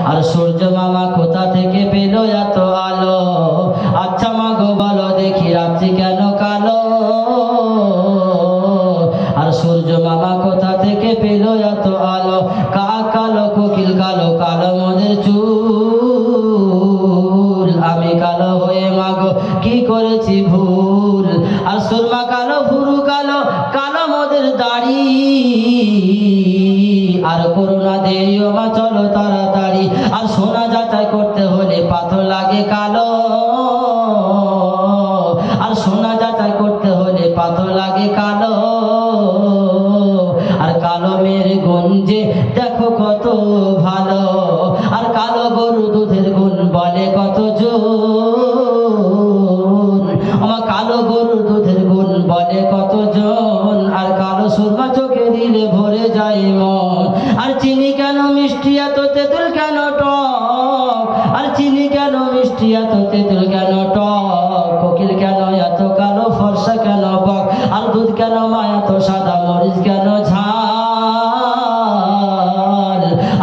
আর সূর্য মামা কোথা থেকে পেল এত আলো? আচ্ছা মা গো বলো দেখি রাত্রি কেন কালো? আর সূর্য মামা কোথা থেকে পেল এত আলো? কাক কালো, কোকিল কালো, কালো মোদের চুল। আমি কালো হয়ে মা গো কি করেছি ভুল? আর সুরমা কালো, ভুরু কালো, কালো মোদের দাড়ি। আর করোনা দেও মা চলো তাড়াতাড়ি। আর সোনা যাচাই করতে হলে পাথর লাগে কালো। আর সোনা যাচাই করতে হলে পাথর লাগে কালো। আর কালো মেয়ের গঞ্জে দেখো কত ভালো। আর কালো গরু দুধের গুণ বলে কত জন। আমার কালো গরুর দুধের গুণ বলে কত জন। আর কালো সুরমা চোখে দিলে ভরে যায় মন। আর চিনি কেন মিষ্টি এত, তেঁতুল কেন টক? আর চিনি কেন মিষ্টি এত, তেঁতুল কেন টক? কোকিল কেন এত কালো, ফর্সা কেন বক? আর দুধ কেন মা এত সাদা, মরিচ কেন ঝাল?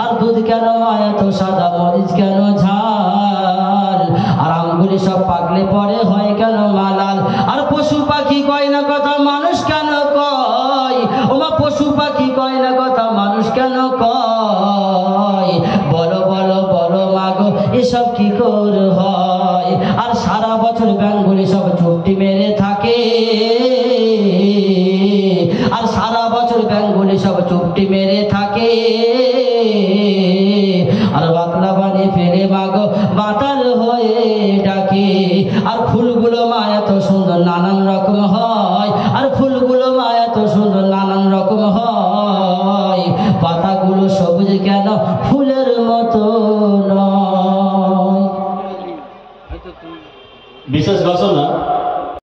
আর দুধ কেন মা এত সাদা, মরিচ কেন ঝাল? আর আমগুলি সব পাকলে পরে হয় কেন মালাল? আর পশু পাখি কয় না কথা, মানুষ কেন কয়? ওমা পশু পাখি কয় না কথা, মানুষ কেন কয়? বলো বলো বলো মাগো এসব কি করে হয়? আর সারা বছর ব্যাঙগুলি সব চুপটি মেরে থাকে। আর সারা বছর ব্যাঙগুলি সব চুপটি মেরে থাকে। আর বাতলা বানিয়ে ফেলে মাগো বাতাল হয়ে ডাকে। আর ফুলগুলো মা এত সুন্দর নানান রকম হয়। আর ফুলগুলো মা এত সুন্দর নানান রকম হয়। পাতাগুলো সবুজ কেন, ফুলের মতো নয়? বিশেষ ঘোষণা।